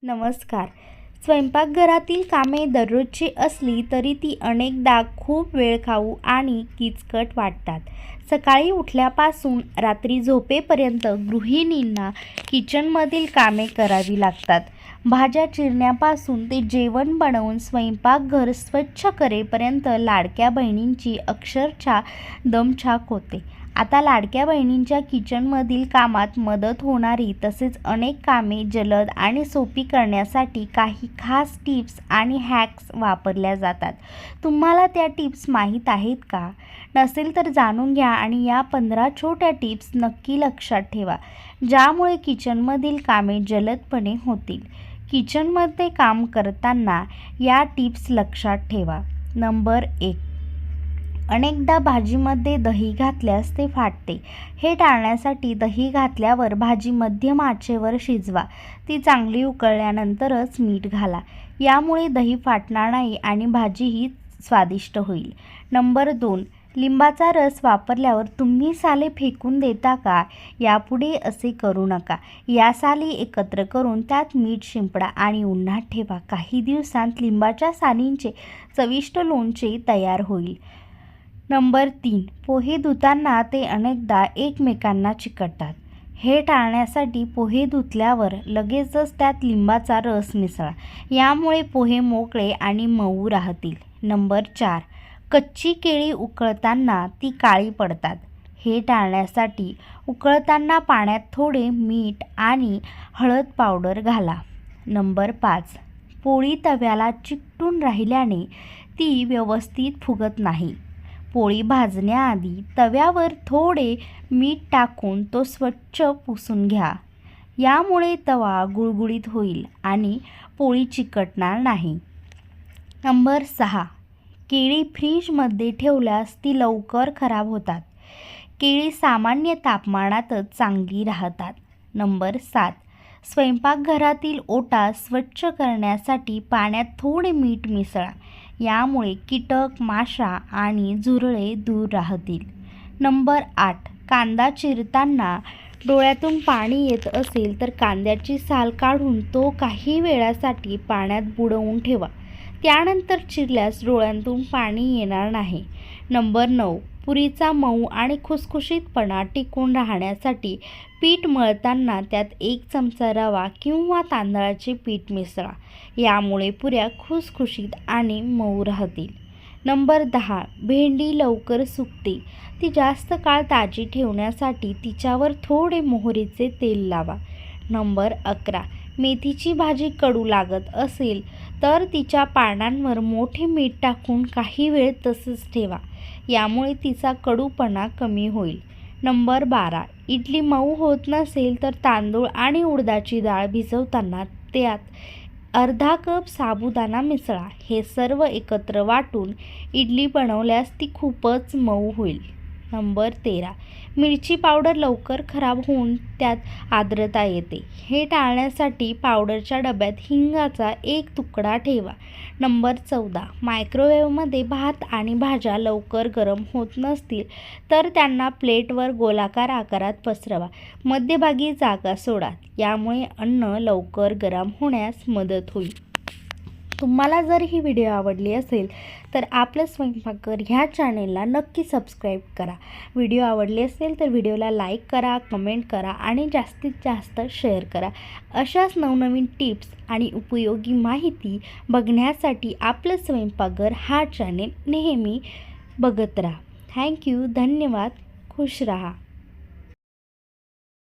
नमस्कार. स्वयंपाकघरातील कामे दररोजची असली तरी ती अनेकदा खूप वेळखाऊ आणि किचकट वाटतात. सकाळी उठल्यापासून रात्री झोपेपर्यंत गृहिणींना किचनमधील कामे करावी लागतात. भाज्या चिरण्यापासून ते जेवण बनवून स्वयंपाकघर स्वच्छ करेपर्यंत लाडक्या बहिणींची अक्षरशः दमछाक होते. आता लाडक्या बहिणींच्या किचनमधील कामात मदत होणारी तसेच अनेक कामे जलद आणि सोपी करण्यासाठी काही खास टिप्स आणि हॅक्स वापरल्या जातात. तुम्हाला त्या टिप्स माहीत आहेत का? नसेल तर जाणून घ्या आणि या 15 छोट्या टिप्स नक्की लक्षात ठेवा, ज्यामुळे किचनमधील कामे जलदपणे होतील. किचनमध्ये काम करताना या टिप्स लक्षात ठेवा. नंबर 1. अनेकदा भाजीमध्ये दही घातल्यास ते फाटते. हे टाळण्यासाठी दही घातल्यावर भाजी मध्यम आचेवर शिजवा. ती चांगली उकळल्यानंतरच मीठ घाला. यामुळे दही फाटणार नाही आणि भाजीही स्वादिष्ट होईल. नंबर 2. लिंबाचा रस वापरल्यावर तुम्ही साले फेकून देता का? यापुढे असे करू नका. या साली एकत्र करून त्यात मीठ शिंपडा आणि उन्हात ठेवा. काही दिवसांत लिंबाच्या सालींचे चविष्ट लोणचे तयार होईल. नंबर 3. पोहे धुताना ते अनेकदा एकमेकांना चिकटतात. हे टाळण्यासाठी पोहे धुतल्यावर लगेचच त्यात लिंबाचा रस मिसळा. यामुळे पोहे मोकळे आणि मऊ राहतील. नंबर 4. कच्ची केळी उकळताना ती काळी पडतात. हे टाळण्यासाठी उकळताना पाण्यात थोडे मीठ आणि हळद पावडर घाला. नंबर 5. पोळी तव्याला चिकटून राहिल्याने ती व्यवस्थित फुगत नाही. पोळी भाजण्याआधी तव्यावर थोडे मीठ टाकून तो स्वच्छ पुसून घ्या. यामुळे तवा गुळगुळीत होईल आणि पोळी चिकटणार नाही. नंबर 6. केळी फ्रीजमध्ये ठेवल्यास ती लवकर खराब होतात. केळी सामान्य तापमानातच चांगली राहतात. नंबर 7. स्वयंपाकघरातील ओटा स्वच्छ करण्यासाठी पाण्यात थोडे मीठ मिसळा. यामुळे कीटक, माशा आणि झुरळे दूर राहतील. नंबर 8. कांदा चिरताना डोळ्यातून पाणी येत असेल तर कांद्याची साल काढून तो काही वेळासाठी पाण्यात बुडवून ठेवा. त्यानंतर चिरल्यास डोळ्यांतून पाणी येणार नाही. नंबर 9. पुरीचा मऊ आणि खुसखुशीतपणा टिकून राहण्यासाठी पीठ मळताना त्यात 1 चमचा रवा किंवा तांदळाचे पीठ मिसळा. यामुळे पुऱ्या खुसखुशीत आणि मऊ राहतील. नंबर 10. भेंडी लवकर सुकते. ती जास्त काळ ताजी ठेवण्यासाठी तिच्यावर थोडे मोहरीचे तेल लावा. नंबर 11. मेथीची भाजी कडू लागत असेल तर तिच्या पानांवर मोठे मीठ टाकून काही वेळ तसंच ठेवा. यामुळे तिचा कडूपणा कमी होईल. नंबर 12. इडली मऊ होत नसेल तर तांदूळ आणि उडदाची डाळ भिजवताना त्यात अर्धा कप साबुदाणा मिसळा. हे सर्व एकत्र वाटून इडली बनवल्यास ती खूपच मऊ होईल. नंबर 13. मिरची पावडर लवकर खराब होऊन त्यात आर्द्रता येते. हे टाळण्यासाठी पावडरच्या डब्यात हिंगाचा 1 तुकडा ठेवा. नंबर 14. मायक्रोवेव्हमध्ये भात आणि भाज्या लवकर गरम होत नसतील तर त्यांना प्लेटवर गोलाकार आकारात पसरवा. मध्यभागी जागा सोडा. यामुळे अन्न लवकर गरम होण्यास मदत होईल. तुम्हाला जर ही व्हिडिओ आवडली असेल तर आपलं स्वयंपाकघर ह्या चॅनेलला नक्की सबस्क्राईब करा. व्हिडिओ आवडली असेल तर व्हिडिओला लाईक करा, कमेंट करा आणि जास्तीत जास्त शेअर करा. अशाच नवनवीन टिप्स आणि उपयोगी माहिती बघण्यासाठी आपलं स्वयंपाकघर हा चॅनेल नेहमी बघत राहा. थँक्यू. धन्यवाद. खुश रहा.